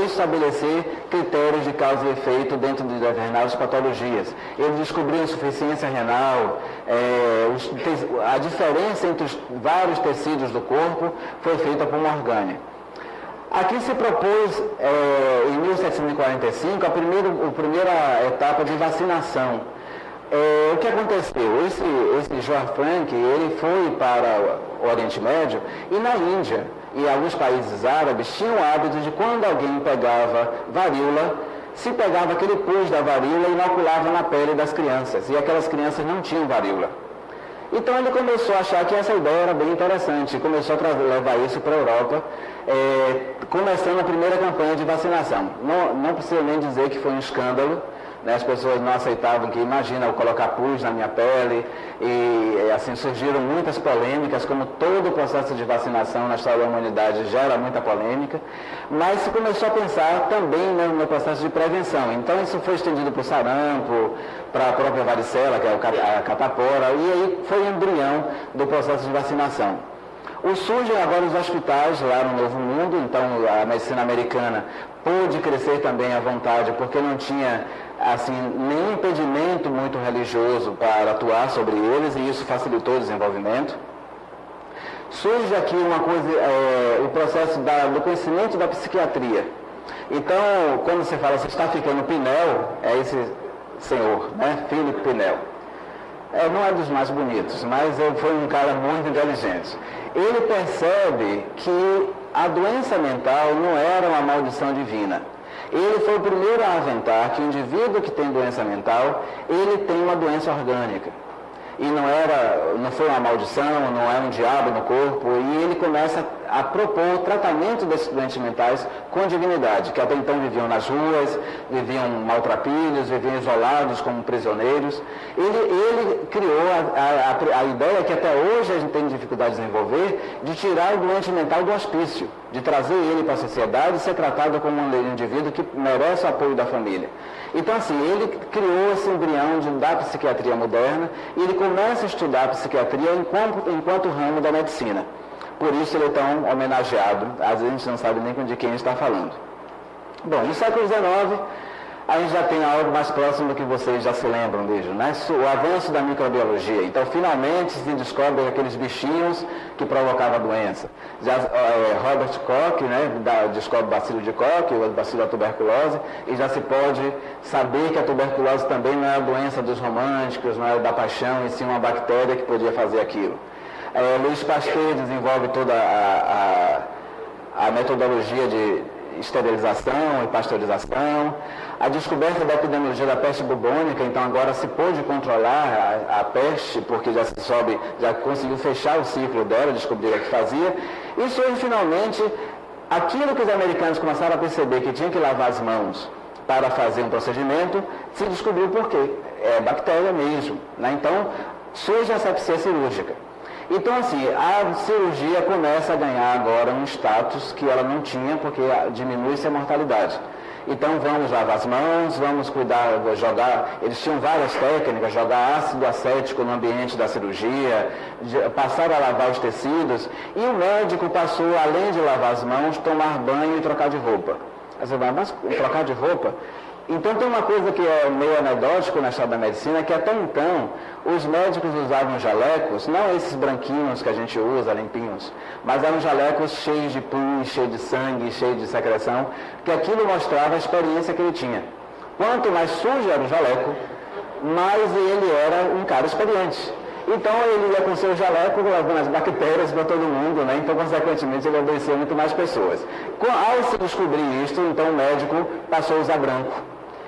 estabelecer critérios de causa e efeito dentro de determinadas patologias. Ele descobriu insuficiência renal, a diferença entre os vários tecidos do corpo foi feita por Morgagni. Aqui se propôs, em 1745, a primeira etapa de vacinação. O que aconteceu? Esse João Frank, ele foi para o Oriente Médio e na Índia e alguns países árabes tinham o hábito de quando alguém pegava varíola, se pegava aquele pus da varíola e inoculava na pele das crianças, e aquelas crianças não tinham varíola. Então ele começou a achar que essa ideia era bem interessante, começou a levar isso para a Europa, começando a primeira campanha de vacinação. Não precisa nem dizer que foi um escândalo, né? As pessoas não aceitavam que, imagina, eu colocar pus na minha pele, e assim surgiram muitas polêmicas, como todo o processo de vacinação na história da humanidade gera muita polêmica, mas se começou a pensar também, né, no processo de prevenção. Então isso foi estendido para o sarampo, para a própria varicela, que é a catapora, e aí foi o embrião do processo de vacinação. Surgem agora os hospitais lá no Novo Mundo, então a medicina americana pôde crescer também à vontade, porque não tinha assim, nenhum impedimento muito religioso para atuar sobre eles, e isso facilitou o desenvolvimento. Surge aqui uma coisa, o processo do conhecimento da psiquiatria. Então, quando você fala, você está ficando Pinel, é esse senhor, né? Philip Pinel. Não é dos mais bonitos, mas ele foi um cara muito inteligente. Ele percebe que a doença mental não era uma maldição divina. Ele foi o primeiro a aventar que o indivíduo que tem doença mental, ele tem uma doença orgânica. E não foi uma maldição, não é um diabo no corpo, e ele começa a propor o tratamento desses doentes mentais com dignidade, que até então viviam nas ruas, viviam maltrapilhos, viviam isolados como prisioneiros. Ele criou a ideia que até hoje a gente tem dificuldade de desenvolver, de tirar o doente mental do hospício, de trazer ele para a sociedade e ser tratado como um indivíduo que merece o apoio da família. Então, assim, ele criou esse embrião da psiquiatria moderna e ele começa a estudar a psiquiatria enquanto ramo da medicina. Por isso ele é tão homenageado, às vezes a gente não sabe nem de quem está falando. Bom, no século XIX, a gente já tem algo mais próximo do que vocês já se lembram mesmo, né? O avanço da microbiologia. Então, finalmente, se descobre aqueles bichinhos que provocavam a doença. Robert Koch, né, descobre o bacilo de Koch, o bacilo da tuberculose, e já se pode saber que a tuberculose também não é a doença dos românticos, não é da paixão, e sim uma bactéria que podia fazer aquilo. Louis Pasteur desenvolve toda a metodologia de esterilização e pasteurização. A descoberta da epidemiologia da peste bubônica, então agora se pôde controlar a peste, porque já conseguiu fechar o ciclo dela, descobrir o que fazia. E surge finalmente aquilo que os americanos começaram a perceber, que tinha que lavar as mãos para fazer um procedimento, se descobriu por quê. É bactéria mesmo, né? Então surge a asepsia cirúrgica. Então, assim, a cirurgia começa a ganhar agora um status que ela não tinha, porque diminui-se a mortalidade. Então, vamos lavar as mãos, vamos cuidar, eles tinham várias técnicas, jogar ácido acético no ambiente da cirurgia, passar a lavar os tecidos, e o médico passou, além de lavar as mãos, tomar banho e trocar de roupa. Você vai, mas trocar de roupa? Então tem uma coisa que é meio anedótico na história da medicina, que até então os médicos usavam jalecos, não esses branquinhos que a gente usa, limpinhos, mas eram jalecos cheios de pus, cheios de sangue, cheios de secreção, que aquilo mostrava a experiência que ele tinha. Quanto mais sujo era o jaleco, mais ele era um cara experiente. Então ele ia com seu jaleco levando as bactérias para todo mundo, né? Então, consequentemente, ele adoecia muito mais pessoas. Ao se descobrir isso, então o médico passou a usar branco,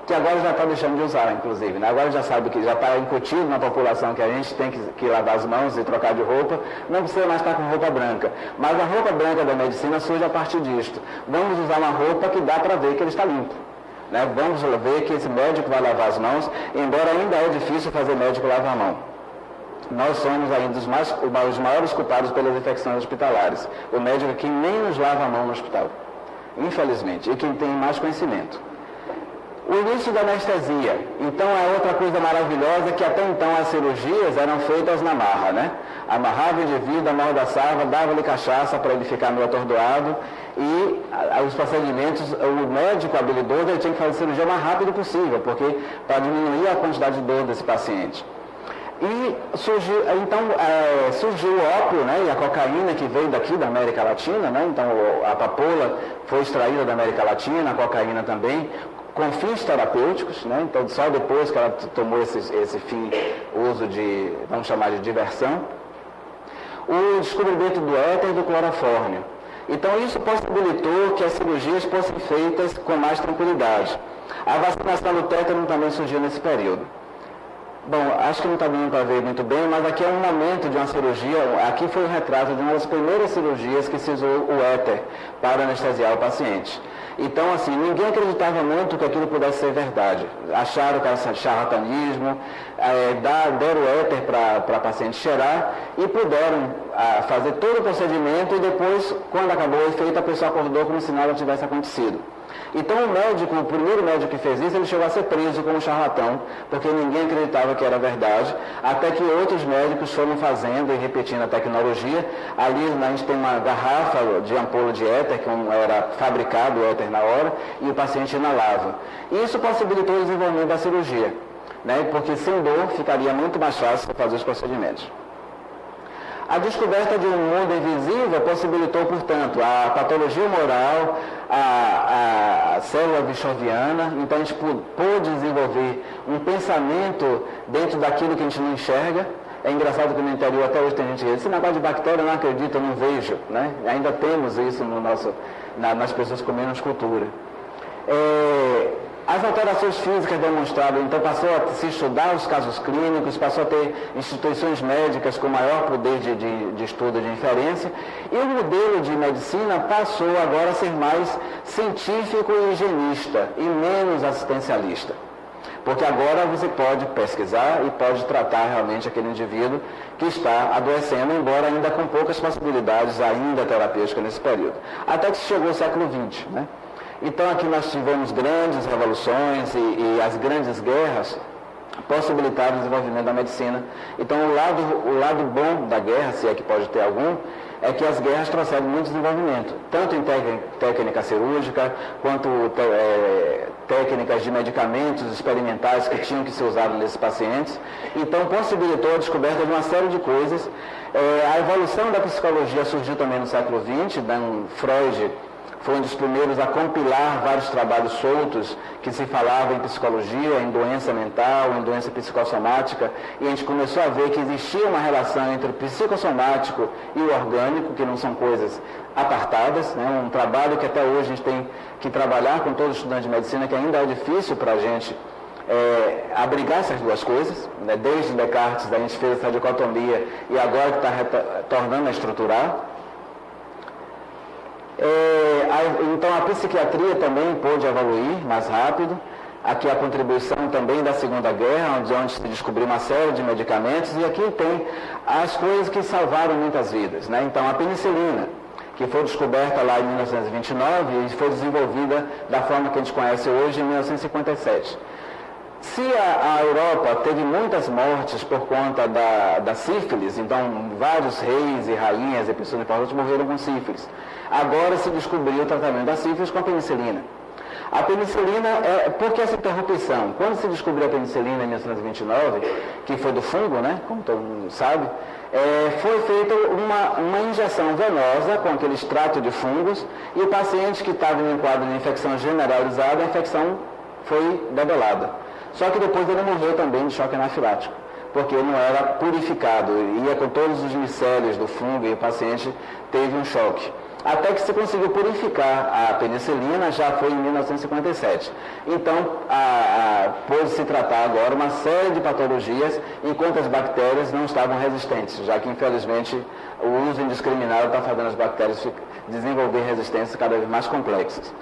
que agora já está deixando de usar, inclusive, né? Agora já sabe que já está incutido na população que a gente tem que lavar as mãos e trocar de roupa, não precisa mais estar com roupa branca. Mas a roupa branca da medicina surge a partir disto. Vamos usar uma roupa que dá para ver que ele está limpo. Né? Vamos ver que esse médico vai lavar as mãos, embora ainda é difícil fazer médico lavar a mão. Nós somos ainda os maiores culpados pelas infecções hospitalares. O médico é quem nem nos lava a mão no hospital, infelizmente, e quem tem mais conhecimento. O início da anestesia. Então, é outra coisa maravilhosa, que até então as cirurgias eram feitas na marra, né? Amarrava o indivíduo, amordaçava, dava-lhe cachaça para ele ficar meio atordoado, e os procedimentos, o médico habilidoso ele tinha que fazer a cirurgia o mais rápido possível, porque para diminuir a quantidade de dor desse paciente. E surgiu o ópio, né, e a cocaína, que veio daqui da América Latina, né? Então a papoula foi extraída da América Latina, a cocaína também, com fins terapêuticos, né? Então só depois que ela tomou esse fim, uso de, vamos chamar de diversão. O descobrimento do éter e do clorofórmio. Então isso possibilitou que as cirurgias fossem feitas com mais tranquilidade. A vacinação do tétano também surgiu nesse período. Bom, acho que não está dando para ver muito bem, mas aqui é um momento de uma cirurgia, aqui foi um retrato de uma das primeiras cirurgias que se usou o éter para anestesiar o paciente. Então, assim, ninguém acreditava muito que aquilo pudesse ser verdade. Acharam que era charlatanismo, deram o éter para a paciente cheirar e puderam fazer todo o procedimento e depois, quando acabou o efeito, a pessoa acordou como se nada tivesse acontecido. Então o primeiro médico que fez isso, ele chegou a ser preso como charlatão, porque ninguém acreditava que era verdade, até que outros médicos foram fazendo e repetindo a tecnologia. Ali a gente tem uma garrafa de ampola de éter, que era fabricado o éter na hora, e o paciente inalava. E isso possibilitou o desenvolvimento da cirurgia, né? Porque sem dor ficaria muito mais fácil fazer os procedimentos. A descoberta de um mundo invisível possibilitou, portanto, a patologia humoral, a célula vichoviana. Então a gente pôde desenvolver um pensamento dentro daquilo que a gente não enxerga. É engraçado que no interior até hoje tem gente que diz, esse negócio de bactéria eu não acredito, eu não vejo, né? Ainda temos isso nas pessoas com menos cultura. As alterações físicas demonstradas, então passou a se estudar os casos clínicos, passou a ter instituições médicas com maior poder de estudo, de inferência, e o modelo de medicina passou agora a ser mais científico e higienista, e menos assistencialista. Porque agora você pode pesquisar e pode tratar realmente aquele indivíduo que está adoecendo, embora ainda com poucas possibilidades ainda terapêuticas nesse período. Até que chegou o século XX, né? Então aqui nós tivemos grandes revoluções e as grandes guerras possibilitaram o desenvolvimento da medicina. Então o lado bom da guerra, se é que pode ter algum, é que as guerras trouxeram muito desenvolvimento, tanto em técnica cirúrgica, quanto técnicas de medicamentos experimentais que tinham que ser usados nesses pacientes. Então possibilitou a descoberta de uma série de coisas. A evolução da psicologia surgiu também no século XX, Freud foi um dos primeiros a compilar vários trabalhos soltos que se falava em psicologia, em doença mental, em doença psicossomática, e a gente começou a ver que existia uma relação entre o psicossomático e o orgânico, que não são coisas apartadas, né? Um trabalho que até hoje a gente tem que trabalhar com todos os estudantes de medicina, que ainda é difícil para a gente abrigar essas duas coisas, né? Desde Descartes a gente fez essa dicotomia e agora que está retornando a estruturar. Então a psiquiatria também pôde evoluir mais rápido. Aqui a contribuição também da Segunda Guerra, onde se descobriu uma série de medicamentos, e aqui tem as coisas que salvaram muitas vidas, né? Então a penicilina, que foi descoberta lá em 1929 e foi desenvolvida da forma que a gente conhece hoje em 1957. Se a Europa teve muitas mortes por conta da sífilis, então vários reis e rainhas e pessoas importantes morreram com sífilis. Agora se descobriu o tratamento da sífilis com a penicilina. A penicilina, por que essa interrupção? Quando se descobriu a penicilina em 1929, que foi do fungo, né, como todo mundo sabe, foi feita uma injeção venosa com aquele extrato de fungos, e o paciente que estava em um quadro de infecção generalizada, a infecção foi debelada. Só que depois ele morreu também de choque anafilático, porque não era purificado, ia com todos os micélios do fungo e o paciente teve um choque. Até que se conseguiu purificar a penicilina, já foi em 1957. Então, pôde se tratar agora uma série de patologias, enquanto as bactérias não estavam resistentes, já que, infelizmente, o uso indiscriminado está fazendo as bactérias desenvolver resistências cada vez mais complexas.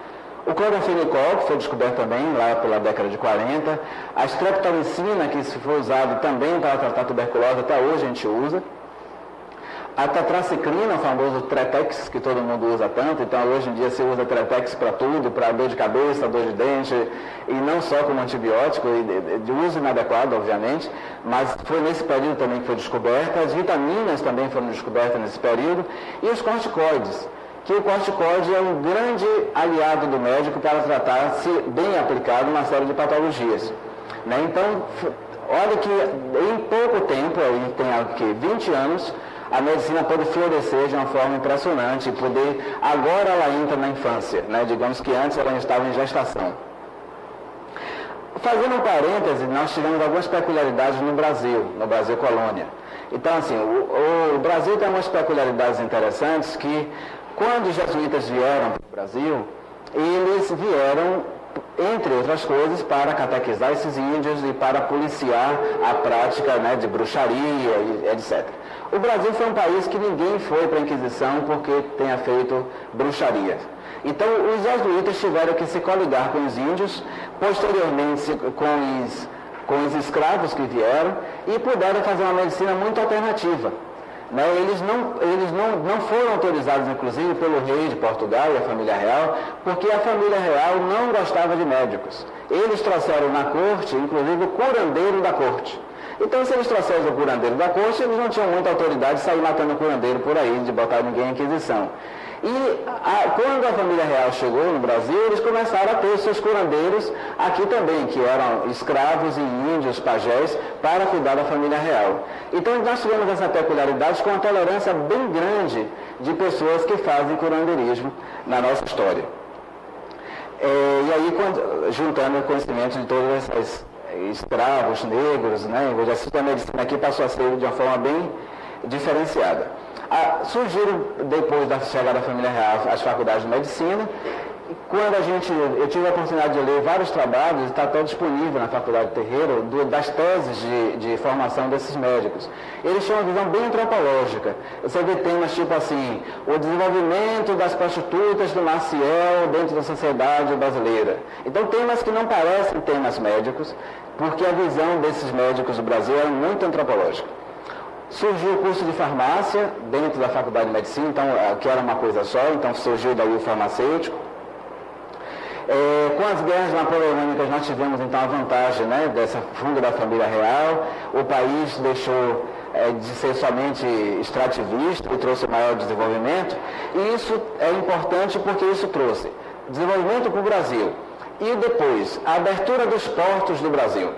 O clorofenicol, que foi descoberto também lá pela década de 40. A streptomicina, que foi usado também para tratar tuberculose, até hoje a gente usa. A tetraciclina, o famoso Tretex, que todo mundo usa tanto, então hoje em dia se usa Tretex para tudo, para dor de cabeça, dor de dente, e não só como antibiótico, de uso inadequado, obviamente, mas foi nesse período também que foi descoberta. As vitaminas também foram descobertas nesse período, e os corticoides, que o corticoide é um grande aliado do médico para tratar, se bem aplicado, uma série de patologias. Né? Então, olha que em pouco tempo, aí tem aqui 20 anos, a medicina pode florescer de uma forma impressionante, agora ela entra na infância, né? Digamos que antes ela estava em gestação. Fazendo um parêntese, nós tivemos algumas peculiaridades no Brasil colônia. Então, assim, o Brasil tem umas peculiaridades interessantes que, quando os jesuítas vieram para o Brasil, eles vieram, entre outras coisas, para catequizar esses índios e para policiar a prática, né, de bruxaria, etc. O Brasil foi um país que ninguém foi para a Inquisição porque tenha feito bruxaria. Então, os jesuítas tiveram que se coligar com os índios, posteriormente com os escravos que vieram, e puderam fazer uma medicina muito alternativa. Né? Eles não foram autorizados, inclusive, pelo rei de Portugal e a família real, porque a família real não gostava de médicos. Eles trouxeram na corte, inclusive, o curandeiro da corte. Então, se eles trouxeram o curandeiro da corte, eles não tinham muita autoridade de sair matando o curandeiro por aí, de botar ninguém em Inquisição. E quando a família real chegou no Brasil, eles começaram a ter seus curandeiros aqui também, que eram escravos e índios, pajés, para cuidar da família real. Então nós tivemos essa peculiaridade com uma tolerância bem grande de pessoas que fazem curandeirismo na nossa história. E aí, juntando o conhecimento de todos esses escravos, negros, né, o exercício da medicina aqui passou a ser de uma forma bem diferenciada. Surgiram, depois da chegada da família real, as faculdades de medicina. Quando eu tive a oportunidade de ler vários trabalhos, está até disponível na Faculdade de Terreiro, das teses de formação desses médicos. Eles tinham uma visão bem antropológica. Você vê temas tipo assim, o desenvolvimento das prostitutas do Maciel dentro da sociedade brasileira. Então, temas que não parecem temas médicos, porque a visão desses médicos do Brasil era muito antropológica. Surgiu o curso de farmácia dentro da Faculdade de Medicina, então, que era uma coisa só, então surgiu daí o farmacêutico. Com as guerras napoleônicas nós tivemos então a vantagem, né, dessa fuga da família real. O país deixou de ser somente extrativista e trouxe maior desenvolvimento, e isso é importante porque isso trouxe desenvolvimento para o Brasil e depois a abertura dos portos do Brasil.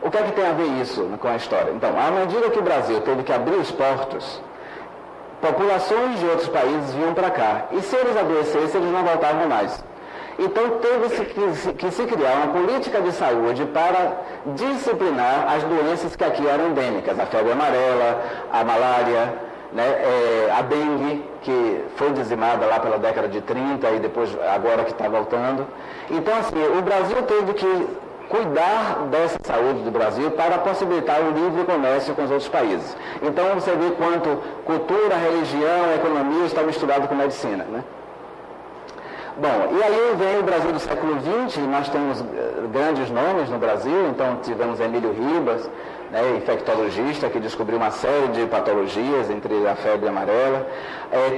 O que é que tem a ver isso com a história? Então, à medida que o Brasil teve que abrir os portos, populações de outros países vinham para cá, e se eles adoecessem, eles não voltavam mais. Então, teve que se criar uma política de saúde para disciplinar as doenças que aqui eram endêmicas, a febre amarela, a malária, né, a dengue, que foi dizimada lá pela década de 30 e depois agora que está voltando. Então, assim, o Brasil teve que cuidar dessa saúde do Brasil para possibilitar o livre comércio com os outros países. Então, você vê quanto cultura, religião, economia está misturado com medicina, né? Bom, e aí vem o Brasil do século XX, nós temos grandes nomes no Brasil, então tivemos Emílio Ribas, né, infectologista, que descobriu uma série de patologias, entre a febre amarela.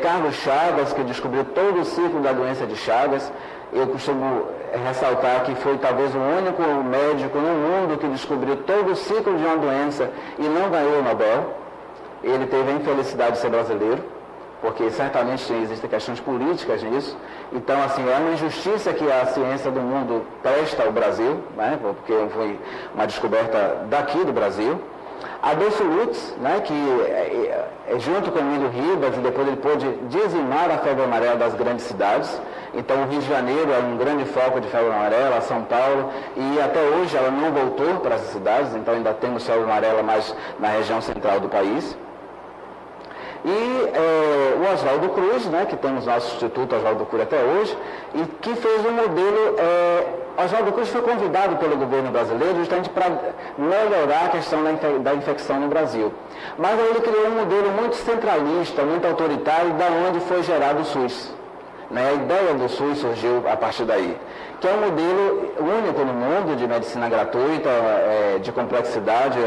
Carlos Chagas, que descobriu todo o ciclo da doença de Chagas. Eu costumo ressaltar que foi talvez o único médico no mundo que descobriu todo o ciclo de uma doença e não ganhou o Nobel. Ele teve a infelicidade de ser brasileiro, porque certamente existem questões políticas nisso. Então, assim, é uma injustiça que a ciência do mundo presta ao Brasil, né, porque foi uma descoberta daqui do Brasil. Adolfo Lutz, né, que junto com Emílio Ribas, e depois ele pôde dizimar a febre amarela das grandes cidades. Então, o Rio de Janeiro é um grande foco de febre amarela, São Paulo, e até hoje ela não voltou para essas cidades, então ainda temos febre amarela mais na região central do país. E o Oswaldo Cruz, né, que temos nosso Instituto Oswaldo Cruz até hoje, e que fez um modelo. Oswaldo Cruz foi convidado pelo governo brasileiro justamente para melhorar a questão da infecção no Brasil. Mas aí ele criou um modelo muito centralista, muito autoritário, da onde foi gerado o SUS. Né? A ideia do SUS surgiu a partir daí, que é um modelo único no mundo de medicina gratuita, de complexidade,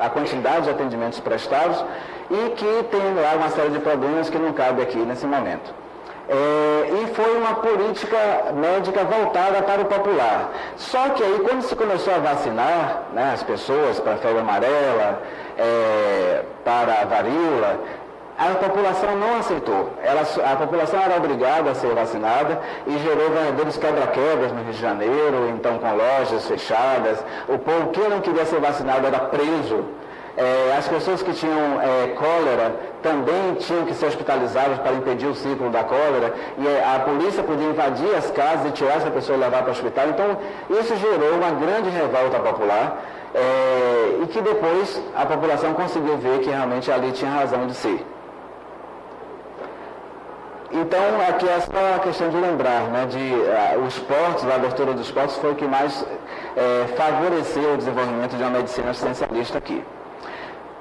a quantidade de atendimentos prestados, e que tem lá uma série de problemas que não cabe aqui nesse momento. E foi uma política médica voltada para o popular. Só que aí, quando se começou a vacinar, né, as pessoas para a febre amarela, para a varíola, a população não aceitou. A população era obrigada a ser vacinada e gerou verdadeiros quebra-quebras no Rio de Janeiro, então com lojas fechadas. O povo que não queria ser vacinado era preso. As pessoas que tinham cólera também tinham que ser hospitalizadas para impedir o ciclo da cólera, e a polícia podia invadir as casas e tirar essa pessoa e levar para o hospital. Então, isso gerou uma grande revolta popular, e que depois a população conseguiu ver que realmente ali tinha razão de ser. Então, aqui é só a questão de lembrar, né, os portos, a abertura dos portos foi o que mais favoreceu o desenvolvimento de uma medicina assistencialista aqui.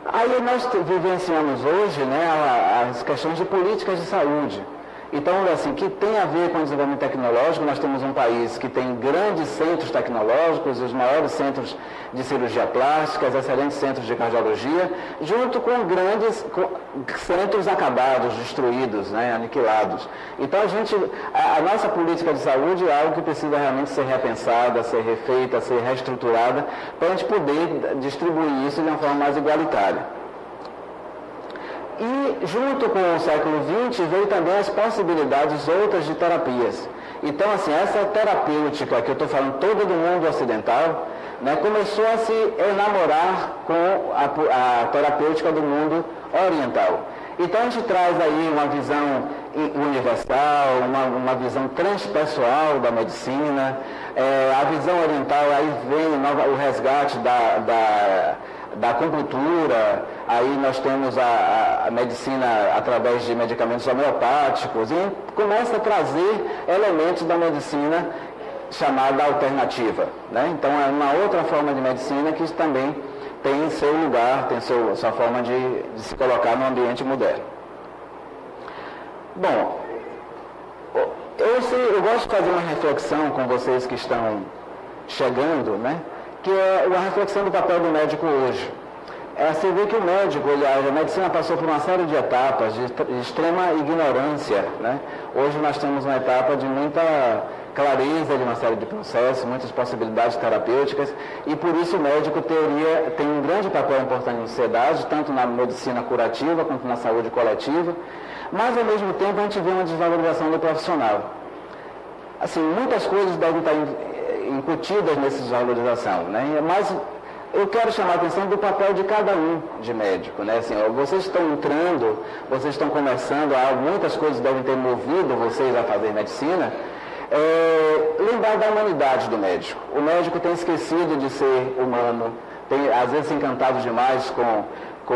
Aí nós vivenciamos hoje, né, as questões de políticas de saúde. Então, assim, que tem a ver com o desenvolvimento tecnológico, nós temos um país que tem grandes centros tecnológicos, os maiores centros de cirurgia plástica, excelentes centros de cardiologia, junto com grandes centros acabados, destruídos, né, aniquilados. Então, a nossa política de saúde é algo que precisa realmente ser repensada, ser refeita, ser reestruturada, para a gente poder distribuir isso de uma forma mais igualitária. E, junto com o século XX, veio também as possibilidades outras de terapias. Então, assim, essa terapêutica que eu estou falando, todo do mundo ocidental, né, começou a se enamorar com a terapêutica do mundo oriental. Então, a gente traz aí uma visão universal, uma visão transpessoal da medicina. A visão oriental, aí vem o resgate da acupuntura, aí nós temos a medicina através de medicamentos homeopáticos, e começa a trazer elementos da medicina chamada alternativa, né? Então é uma outra forma de medicina que também tem seu lugar, tem sua forma de se colocar no ambiente moderno. Bom, eu gosto de fazer uma reflexão com vocês que estão chegando, né? Que é uma reflexão do papel do médico hoje. Você vê que o médico, a medicina passou por uma série de etapas de extrema ignorância, né? Hoje nós temos uma etapa de muita clareza de uma série de processos, muitas possibilidades terapêuticas, e por isso o médico tem um grande papel importante na sociedade, tanto na medicina curativa quanto na saúde coletiva, mas ao mesmo tempo a gente vê uma desvalorização do profissional. Assim, muitas coisas devem estar incutidas nessa desvalorização, né? Mas eu quero chamar a atenção do papel de cada um de médico, né? Assim, vocês estão entrando, vocês estão começando, muitas coisas devem ter movido vocês a fazer medicina. Lembrar da humanidade do médico. O médico tem esquecido de ser humano, tem às vezes encantado demais com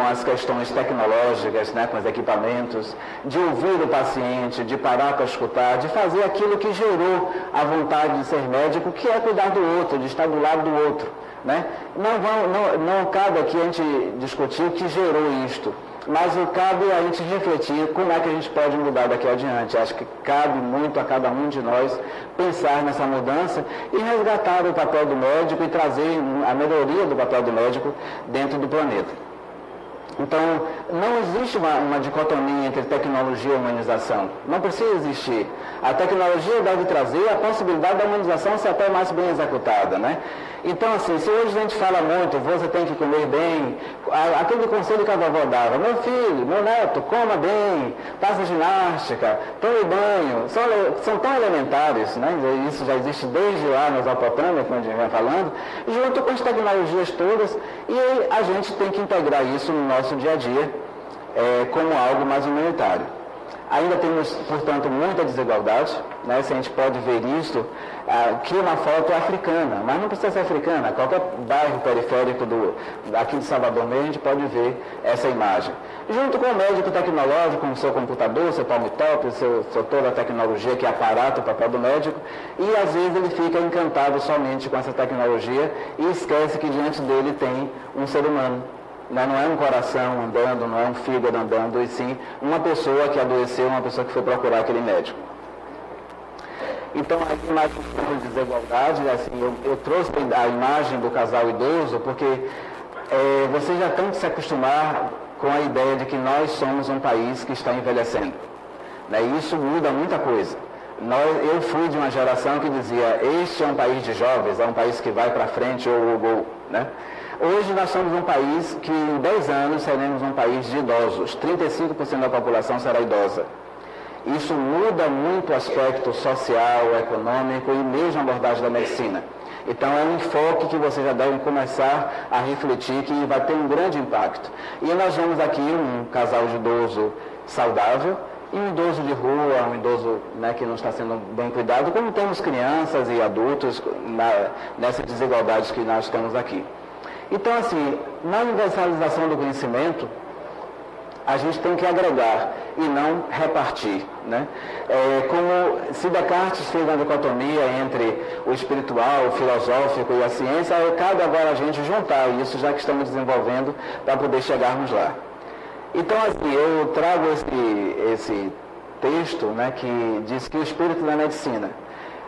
as questões tecnológicas, né, com os equipamentos, de ouvir o paciente, de parar para escutar, de fazer aquilo que gerou a vontade de ser médico, que é cuidar do outro, de estar do lado do outro, né? Não cabe aqui a gente discutir o que gerou isto, mas cabe a gente refletir como é que a gente pode mudar daqui adiante. Acho que cabe muito a cada um de nós pensar nessa mudança e resgatar o papel do médico e trazer a melhoria do papel do médico dentro do planeta. Então, não existe uma dicotomia entre tecnologia e humanização. Não precisa existir. A tecnologia deve trazer a possibilidade da humanização ser até mais bem executada, né? Então, assim, se hoje a gente fala muito, você tem que comer bem, aquele conselho que a vovó dava, meu filho, meu neto, coma bem, faça ginástica, tome banho, são tão elementares, né? Isso já existe desde lá na Mesopotâmia, como a gente vem falando, junto com as tecnologias todas, e a gente tem que integrar isso no nosso dia a dia como algo mais humanitário. Ainda temos, portanto, muita desigualdade, né? Se a gente pode ver isso, aqui uma foto africana, mas não precisa ser africana, qualquer bairro periférico aqui de Salvador mesmo, a gente pode ver essa imagem. Junto com o médico tecnológico, com o seu computador, seu palm top, toda a tecnologia que é aparato, o papel do médico, e às vezes ele fica encantado somente com essa tecnologia e esquece que diante dele tem um ser humano. Não é um coração andando, não é um fígado andando, e sim uma pessoa que adoeceu, uma pessoa que foi procurar aquele médico. Então, aqui mais um pouco de desigualdade, assim, eu trouxe a imagem do casal idoso, porque vocês já têm que se acostumar com a ideia de que nós somos um país que está envelhecendo. Né? E isso muda muita coisa. Eu fui de uma geração que dizia, este é um país de jovens, é um país que vai para frente ou gol. Né? Hoje nós somos um país que em 10 anos seremos um país de idosos. 35% da população será idosa. Isso muda muito o aspecto social, econômico e mesmo a abordagem da medicina. Então é um enfoque que vocês já devem começar a refletir, que vai ter um grande impacto. E nós vemos aqui um casal de idoso saudável e um idoso de rua, um idoso, né, que não está sendo bem cuidado, como temos crianças e adultos nessas desigualdades que nós temos aqui. Então, assim, na universalização do conhecimento, a gente tem que agregar e não repartir. Né? Como se Descartes fez uma dicotomia entre o espiritual, o filosófico e a ciência, cabe agora a gente juntar isso, já que estamos desenvolvendo, para poder chegarmos lá. Então, assim, eu trago esse texto, né, que diz que o espírito da medicina.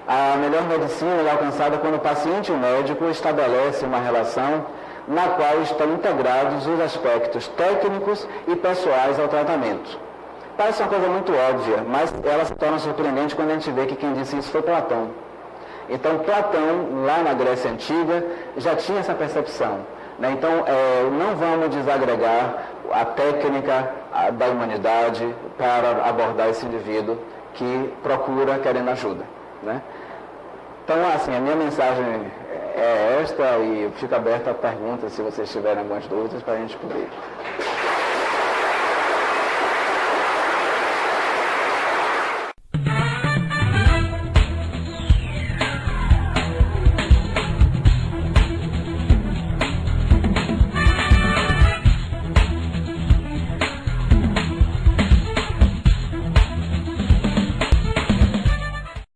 A melhor medicina é alcançada quando o paciente e o médico estabelecem uma relação na qual estão integrados os aspectos técnicos e pessoais ao tratamento. Parece uma coisa muito óbvia, mas ela se torna surpreendente quando a gente vê que quem disse isso foi Platão. Então, Platão, lá na Grécia Antiga, já tinha essa percepção. Né? Então, não vamos desagregar a técnica da humanidade para abordar esse indivíduo que procura querendo ajuda. Né? Então, assim, a minha mensagem é esta e fico aberto a perguntas, se vocês tiverem algumas dúvidas, para a gente poder.